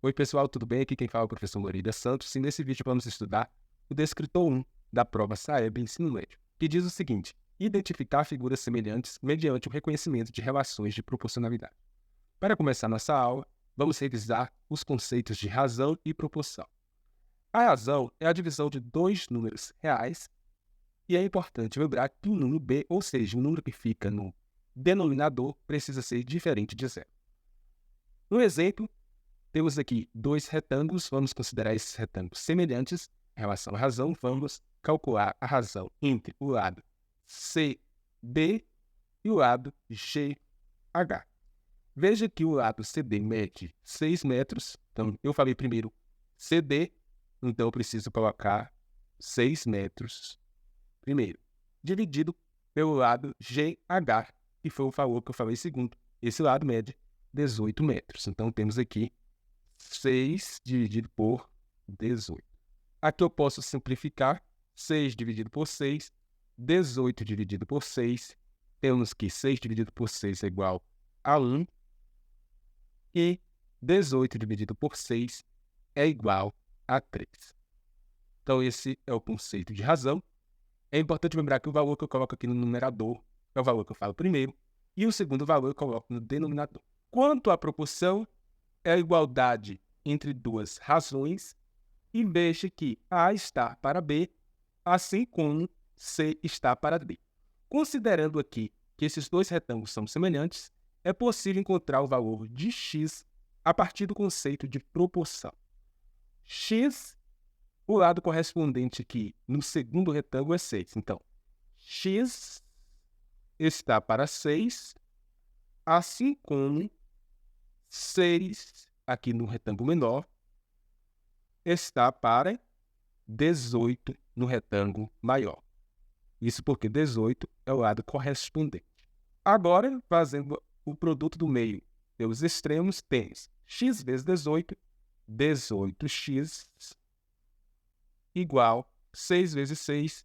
Oi pessoal, tudo bem? Aqui quem fala é o professor Moreira Santos e nesse vídeo vamos estudar o descritor 1 da prova SAEB Ensino Médio, que diz o seguinte: identificar figuras semelhantes mediante o reconhecimento de relações de proporcionalidade. Para começar nossa aula, vamos revisar os conceitos de razão e proporção. A razão é a divisão de dois números reais e é importante lembrar que o número b, ou seja, o número que fica no denominador, precisa ser diferente de zero. No exemplo, temos aqui dois retângulos, vamos considerar esses retângulos semelhantes em relação à razão. Vamos calcular a razão entre o lado CD e o lado GH. Veja que o lado CD mede 6 metros, então eu falei primeiro CD, então eu preciso colocar 6 metros primeiro, dividido pelo lado GH, que foi o valor que eu falei segundo. Esse lado mede 18 metros, então temos aqui 6 dividido por 18. Aqui eu posso simplificar. 6 dividido por 6, 18 dividido por 6. Temos que 6 dividido por 6 é igual a 1. E 18 dividido por 6 é igual a 3. Então, esse é o conceito de razão. É importante lembrar que o valor que eu coloco aqui no numerador é o valor que eu falo primeiro. E o segundo valor eu coloco no denominador. Quanto à proporção, é a igualdade entre duas razões, e veja que A está para B, assim como C está para D. Considerando aqui que esses dois retângulos são semelhantes, é possível encontrar o valor de x a partir do conceito de proporção. X, o lado correspondente aqui no segundo retângulo é 6. Então, x está para 6, assim como 6 aqui no retângulo menor está para 18 no retângulo maior. Isso porque 18 é o lado correspondente. Agora, fazendo o produto do meio pelos extremos, temos x vezes 18, 18x, igual 6 vezes 6,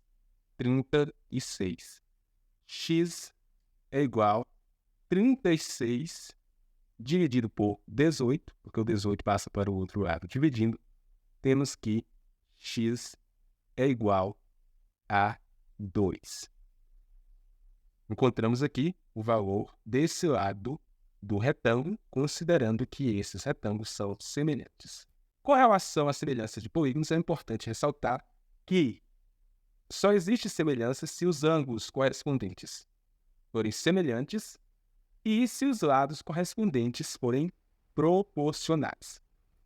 36. X é igual a 36 dividido por 18, porque o 18 passa para o outro lado dividindo, temos que x é igual a 2. Encontramos aqui o valor desse lado do retângulo, considerando que esses retângulos são semelhantes. Com relação à semelhança de polígonos, é importante ressaltar que só existe semelhança se os ângulos correspondentes forem semelhantes e se os lados correspondentes forem proporcionais.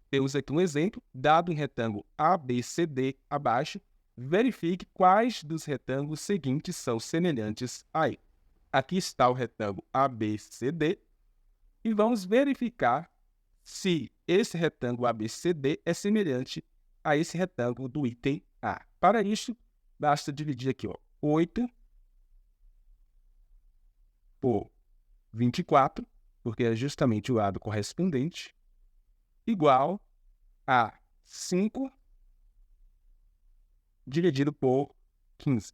Temos aqui um exemplo, dado um retângulo ABCD abaixo, verifique quais dos retângulos seguintes são semelhantes a ele. Aqui está o retângulo ABCD e vamos verificar se esse retângulo ABCD é semelhante a esse retângulo do item A. Para isso, basta dividir aqui 8 por 24, porque é justamente o lado correspondente, igual a 5 dividido por 15.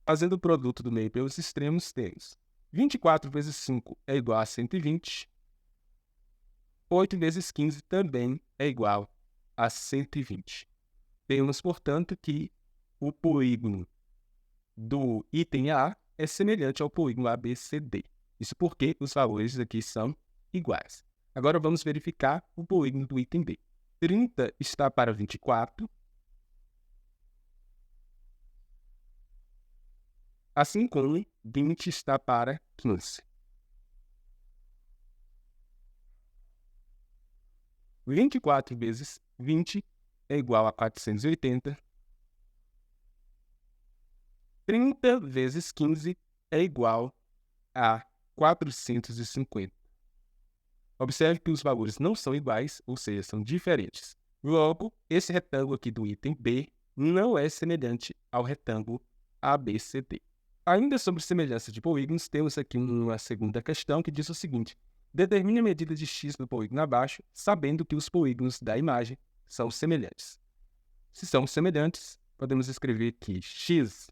Fazendo o produto do meio pelos extremos, temos 24 vezes 5 é igual a 120. 8 vezes 15 também é igual a 120. Temos, portanto, que o polígono do item A é semelhante ao polígono ABCD. Isso porque os valores aqui são iguais. Agora vamos verificar o polígono do item B. 30 está para 24, assim como 20 está para 15. 24 vezes 20 é igual a 480. 30 vezes 15 é igual a 450. Observe que os valores não são iguais, ou seja, são diferentes. Logo, esse retângulo aqui do item B não é semelhante ao retângulo ABCD. Ainda sobre semelhança de polígonos, temos aqui uma segunda questão que diz o seguinte: determine a medida de x do polígono abaixo, sabendo que os polígonos da imagem são semelhantes. Se são semelhantes, podemos escrever que x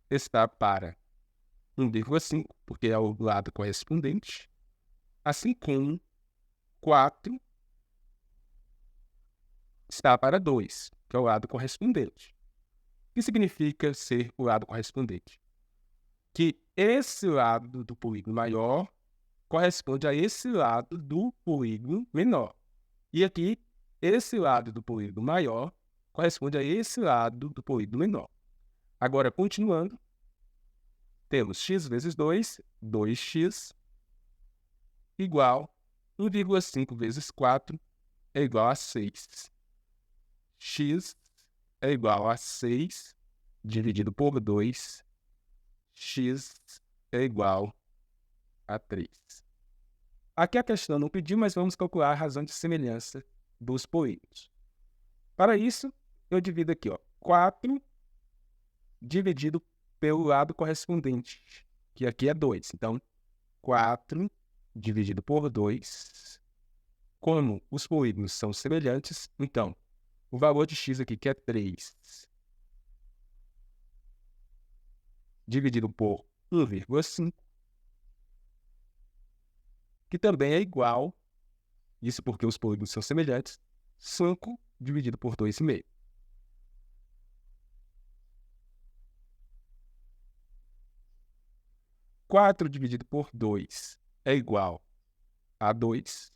está para 1,5, porque é o lado correspondente, assim como 4 está para 2, que é o lado correspondente. O que significa ser o lado correspondente? Que esse lado do polígono maior corresponde a esse lado do polígono menor. E aqui, esse lado do polígono maior corresponde a esse lado do polígono menor. Agora, continuando, temos x vezes 2, 2x, igual 1,5 vezes 4 é igual a 6. X é igual a 6 dividido por 2. X é igual a 3. Aqui a questão não pediu, mas vamos calcular a razão de semelhança dos polígonos. Para isso, eu divido aqui, 4 dividido pelo lado correspondente, que aqui é 2. Então, 4 dividido por 2. Como os polígonos são semelhantes, então, o valor de x aqui, que é 3, dividido por 1,5, que também é igual, isso porque os polígonos são semelhantes, 5 dividido por 2,5. Quatro dividido por 2 é igual a 2.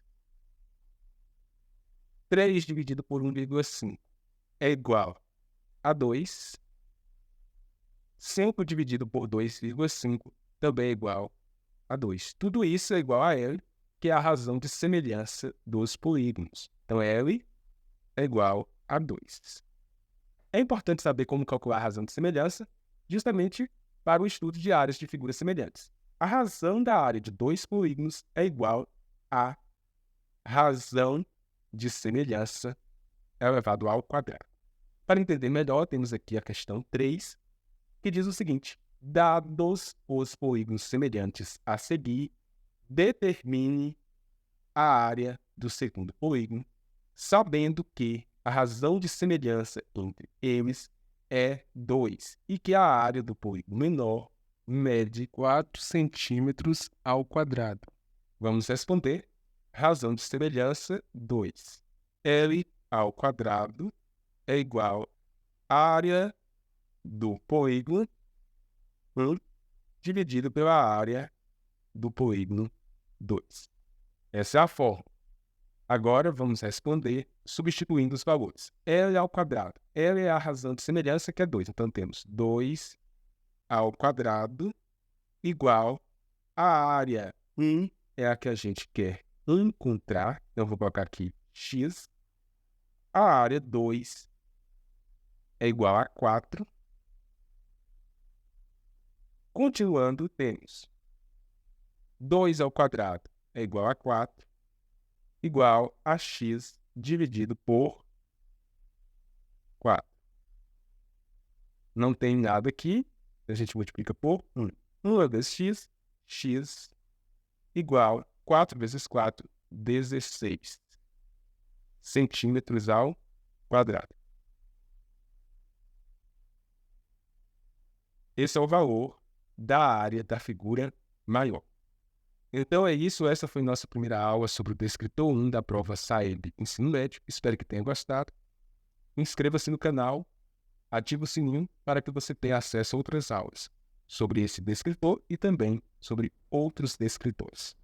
3 dividido por 1,5 é igual a 2. 5 dividido por 2,5 também é igual a 2. Tudo isso é igual a L, que é a razão de semelhança dos polígonos. Então, L é igual a 2. É importante saber como calcular a razão de semelhança, justamente para o estudo de áreas de figuras semelhantes. A razão da área de dois polígonos é igual à razão de semelhança elevado ao quadrado. Para entender melhor, temos aqui a questão 3, que diz o seguinte: dados os polígonos semelhantes a seguir, determine a área do segundo polígono, sabendo que a razão de semelhança entre eles é 2 e que a área do polígono menor mede 4 centímetros ao quadrado. Vamos responder. Razão de semelhança 2. L ao quadrado é igual à área do polígono 1 dividido pela área do polígono 2. Essa é a fórmula. Agora vamos responder substituindo os valores. L ao quadrado. L é a razão de semelhança, que é 2. Então temos 2 ao quadrado igual à área 1, é a que a gente quer encontrar. Então vou colocar aqui x. A área 2 é igual a 4. Continuando, temos 2 ao quadrado é igual a 4, igual a x dividido por 4. Não tem nada aqui, a gente multiplica por 1. 1 vezes x, x igual a 4 vezes 4, 16 centímetros ao quadrado. Esse é o valor da área da figura maior. Então é isso, essa foi nossa primeira aula sobre o descritor 1 da prova SAEB Ensino Médio. Espero que tenha gostado. Inscreva-se no canal, ative o sininho para que você tenha acesso a outras aulas sobre esse descritor e também sobre outros descritores.